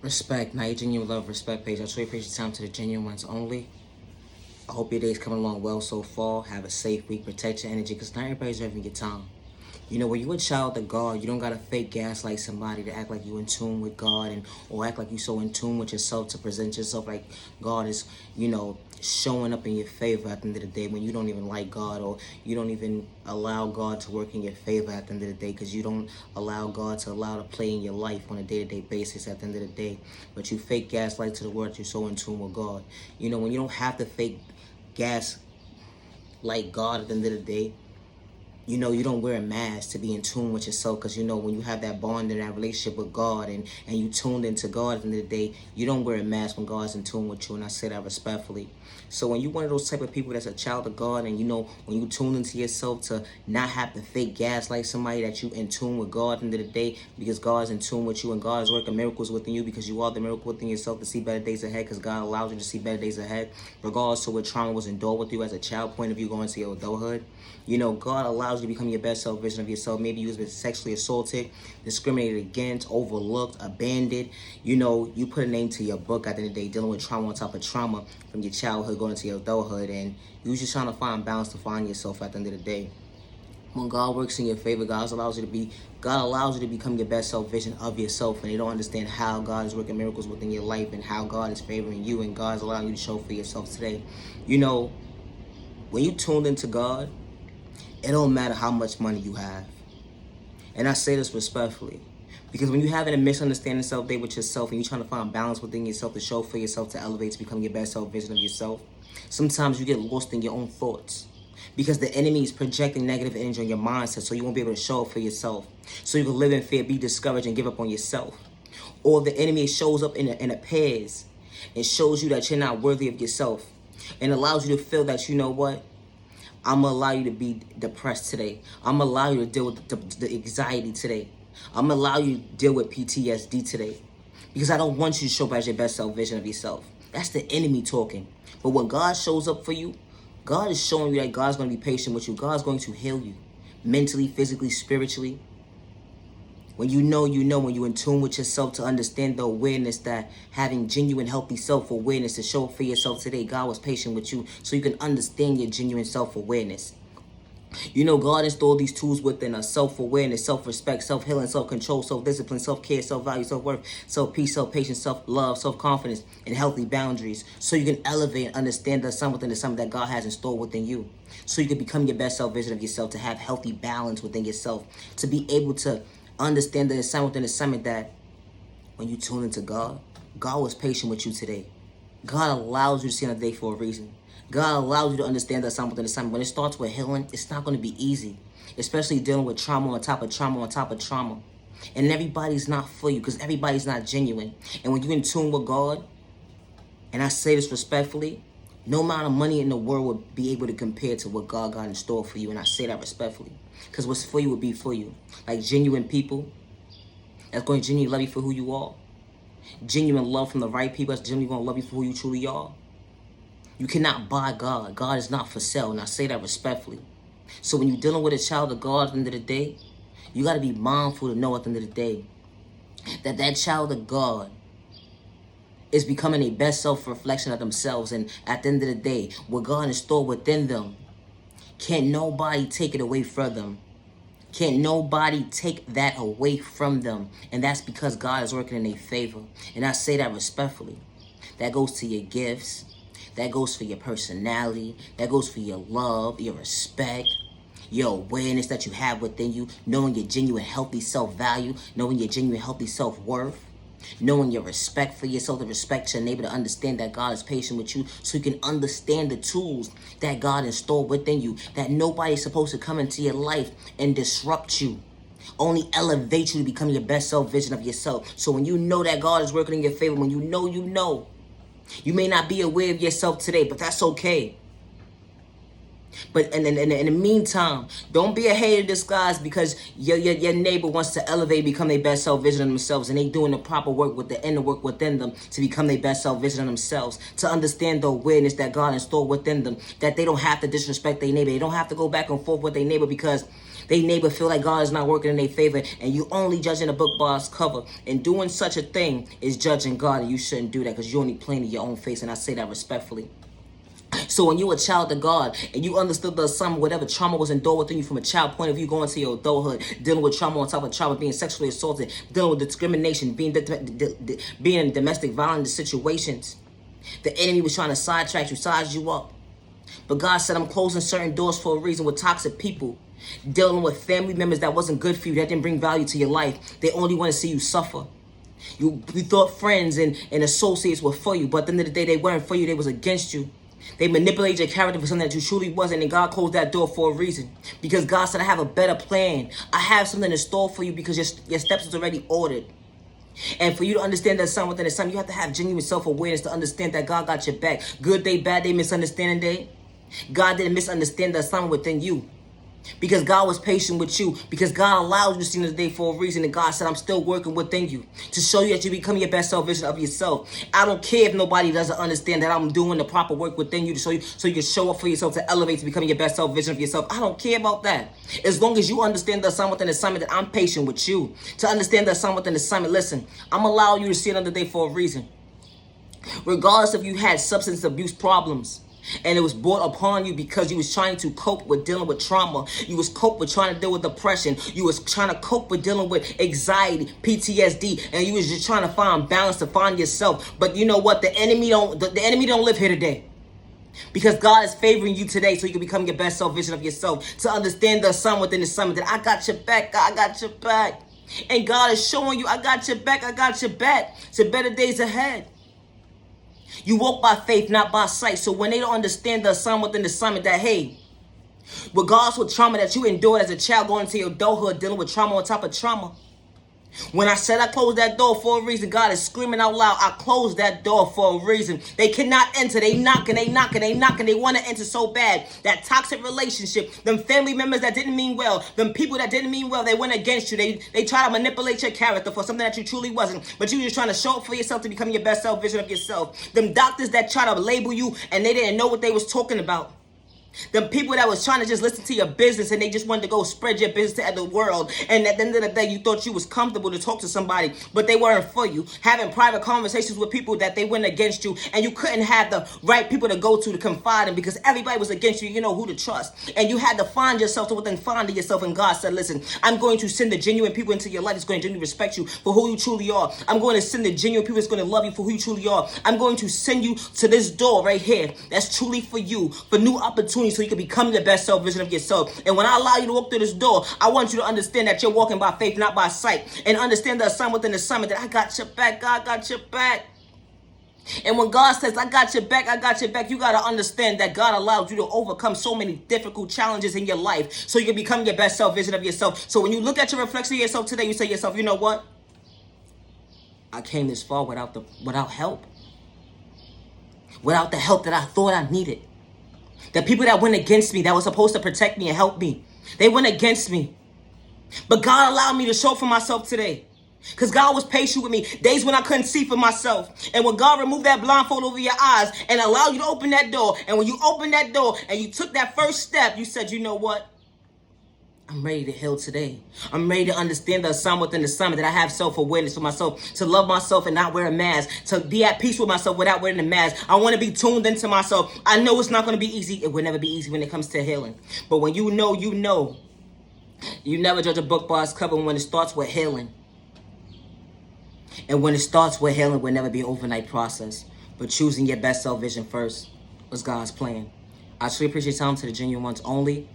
Respect, not your genuine love, respect page. I truly appreciate your time to the genuine ones only. I hope your day's coming along well so far. Have a safe week. Protect your energy because not everybody's having your time. You know, when you're a child of God, you don't gotta fake gaslight somebody to act like you in tune with God and or act like you so in tune with yourself to present yourself like God is, showing up in your favor at the end of the day when you don't even like God or you don't even allow God to work in your favor at the end of the day because you don't allow God to allow to play in your life on a day-to-day basis at the end of the day. But you fake gaslight to the world that you're so in tune with God. You know, when you don't have to fake gas like God at the end of the day, you don't wear a mask to be in tune with yourself because, when you have that bond and that relationship with God and you tuned into God at the end of the day, you don't wear a mask when God's in tune with you, and I say that respectfully. So when you're one of those type of people that's a child of God and, when you tune into yourself to not have to fake gas like somebody that you in tune with God at the end of the day because God's in tune with you and God is working miracles within you because you are the miracle within yourself to see better days ahead because God allows you to see better days ahead regardless of what trauma was endured with you as a child point of view going to your adulthood. God allows you to become your best self version of yourself. Maybe you was been sexually assaulted, discriminated against, overlooked, abandoned. You put a name to your book at the end of the day, dealing with trauma on top of trauma from your childhood going into your adulthood, and you was just trying to find balance to find yourself at the end of the day. When God works in your favor, God allows you to become your best self vision of yourself, and they don't understand how God is working miracles within your life and how God is favoring you and God is allowing you to show for yourself today. When you tuned into God, it don't matter how much money you have. And I say this respectfully. Because when you're having a misunderstanding self-day with yourself and you're trying to find balance within yourself to show for yourself, to elevate, to become your best self-vision of yourself, sometimes you get lost in your own thoughts. Because the enemy is projecting negative energy on your mindset so you won't be able to show up for yourself. So you can live in fear, be discouraged, and give up on yourself. Or the enemy shows up in a pairs and shows you that you're not worthy of yourself and allows you to feel that, I'm going to allow you to be depressed today. I'm going to allow you to deal with the anxiety today. I'm going to allow you to deal with PTSD today. Because I don't want you to show up as your best self vision of yourself. That's the enemy talking. But when God shows up for you, God is showing you that God's going to be patient with you. God's going to heal you mentally, physically, spiritually. When you know, when you're in tune with yourself to understand the awareness that having genuine, healthy self-awareness to show up for yourself today, God was patient with you so you can understand your genuine self-awareness. God installed these tools within us: self-awareness, self-respect, self-healing, self-control, self-discipline, self-care, self-value, self-worth, self-peace, self-patience, self-love, self-confidence, and healthy boundaries so you can elevate and understand the sum within the sum that God has installed within you. So you can become your best self-vision of yourself, to have healthy balance within yourself, to be able to understand the assignment within the assignment that when you tune into God, God was patient with you today. God allows you to see another day for a reason. God allows you to understand the assignment within the assignment. When it starts with healing, it's not going to be easy, especially dealing with trauma on top of trauma on top of trauma. And everybody's not for you because everybody's not genuine. And when you're in tune with God, and I say this respectfully, no amount of money in the world would be able to compare to what God got in store for you. And I say that respectfully. Because what's for you will be for you. Like genuine people that's going to genuinely love you for who you are. Genuine love from the right people that's genuinely going to love you for who you truly are. You cannot buy God. God is not for sale. And I say that respectfully. So when you're dealing with a child of God at the end of the day, you got to be mindful to know at the end of the day that that child of God is becoming a best self-reflection of themselves. And at the end of the day, what God is stored within them, can't nobody take it away from them. Can't nobody take that away from them. And that's because God is working in their favor. And I say that respectfully. That goes to your gifts. That goes for your personality. That goes for your love, your respect, your awareness that you have within you, knowing your genuine healthy self-value, knowing your genuine healthy self-worth, knowing your respect for yourself, the respect to enable to understand that God is patient with you so you can understand the tools that God installed within you, that nobody's supposed to come into your life and disrupt you. Only elevate you to become your best self vision of yourself. So when you know that God is working in your favor, when you know, you may not be aware of yourself today, but that's okay. But in the meantime, don't be a hater in disguise because your neighbor wants to elevate, become their best self vision of themselves, and they doing the proper work with the inner work within them to become their best self vision of themselves, to understand the awareness that God installed within them, that they don't have to disrespect their neighbor. They don't have to go back and forth with their neighbor because they neighbor feel like God is not working in their favor, and you only judging a book by its cover. And doing such a thing is judging God, and you shouldn't do that because you're only playing in your own face, and I say that respectfully. So when you were a child of God and you understood the assignment, whatever trauma was endured within you from a child point of view, going to your adulthood, dealing with trauma on top of trauma, being sexually assaulted, dealing with discrimination, being in domestic violence situations, the enemy was trying to sidetrack you, size you up. But God said, I'm closing certain doors for a reason with toxic people, dealing with family members that wasn't good for you, that didn't bring value to your life. They only want to see you suffer. You thought friends and associates were for you, but at the end of the day, they weren't for you, they was against you. They manipulated your character for something that you truly wasn't, and God closed that door for a reason. Because God said, I have a better plan. I have something in store for you because your steps is already ordered. And for you to understand that son within the son, you have to have genuine self-awareness to understand that God got your back. Good day, bad day, misunderstanding day. God didn't misunderstand the assignment within you. Because God was patient with you. Because God allowed you to see this day for a reason. And God said, I'm still working within you to show you that you become your best self vision of yourself. I don't care if nobody doesn't understand that I'm doing the proper work within you to show you, so you can show up for yourself, to elevate, to becoming your best self vision of yourself. I don't care about that. As long as you understand the assignment within the assignment, that I'm patient with you. To understand the assignment within the assignment, listen, I'm allowing you to see another day for a reason. Regardless if you had substance abuse problems, and it was brought upon you because you was trying to cope with dealing with trauma. You was cope with trying to deal with depression. You was trying to cope with dealing with anxiety, PTSD, and you was just trying to find balance, to find yourself. But you know what? The enemy don't live here today. Because God is favoring you today so you can become your best self vision of yourself. To understand the assignment within the assignment, that I got your back, God, I got your back. And God is showing you, I got your back, I got your back. To better days ahead. You walk by faith, not by sight. So when they don't understand the assignment within the assignment, that, hey, regardless of trauma that you endured as a child going into your adulthood, dealing with trauma on top of trauma. When I said I closed that door for a reason, God is screaming out loud, I closed that door for a reason. They cannot enter. They knocking. They want to enter so bad. That toxic relationship, them family members that didn't mean well, them people that didn't mean well, they went against you. They try to manipulate your character for something that you truly wasn't. But you were just trying to show up for yourself to become your best self vision of yourself. Them doctors that try to label you and they didn't know what they was talking about. Them people that was trying to just listen to your business and they just wanted to go spread your business to the world. And at the end of the day, you thought you was comfortable to talk to somebody, but they weren't for you. Having private conversations with people that they went against you, and you couldn't have the right people to go to confide in because everybody was against you. You know who to trust. And you had to find yourself to within finding yourself. And God said, listen, I'm going to send the genuine people into your life that's going to genuinely respect you for who you truly are. I'm going to send the genuine people that's going to love you for who you truly are. I'm going to send you to this door right here that's truly for you, for new opportunities so you can become your best self vision of yourself. And when I allow you to walk through this door, I want you to understand that you're walking by faith, not by sight. And understand the assignment within the assignment, that I got your back, God got your back. And when God says, I got your back, I got your back, you got to understand that God allowed you to overcome so many difficult challenges in your life so you can become your best self vision of yourself. So when you look at your reflection of yourself today, you say to yourself, you know what? I came this far without help. Without the help that I thought I needed. The people that went against me, that was supposed to protect me and help me, they went against me. But God allowed me to show for myself today. Because God was patient with me. Days when I couldn't see for myself. And when God removed that blindfold over your eyes and allowed you to open that door. And when you opened that door and you took that first step, you said, you know what? I'm ready to heal today. I'm ready to understand the assignment within the assignment, that I have self-awareness for myself, to love myself and not wear a mask, to be at peace with myself without wearing a mask. I want to be tuned into myself. I know it's not going to be easy. It will never be easy when it comes to healing. But when you know, you know. You never judge a book by its cover when it starts with healing. And when it starts with healing, it will never be an overnight process. But choosing your best self vision first was God's plan. I truly appreciate your time to the genuine ones only.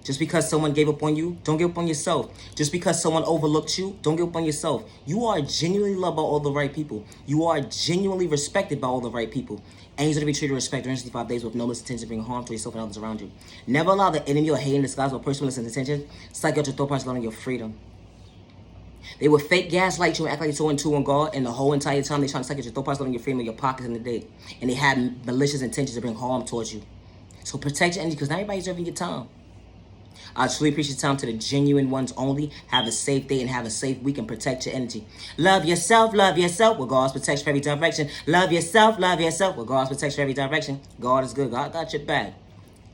Just because someone gave up on you, don't give up on yourself. Just because someone overlooked you, don't give up on yourself. You are genuinely loved by all the right people. You are genuinely respected by all the right people. And you're going to be treated with respect during 65 days with no intention to bring harm to yourself and others around you. Never allow the enemy or hate in disguise or personal intention psych out your thought process on your freedom. They will fake gaslight you and act like you're so in tune with God, and the whole entire time they're trying to psych out your thought process on your freedom, your pockets in the day. And they have malicious intentions to bring harm towards you. So protect your energy because not everybody deserving your time. I truly appreciate time to the genuine ones only. Have a safe day and have a safe week and protect your energy. Love yourself with God's protection for every direction. Love yourself with God's protection for every direction. God is good. God got your back.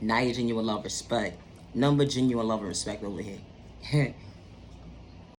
Now you genuine love, respect. Number genuine love and respect over here.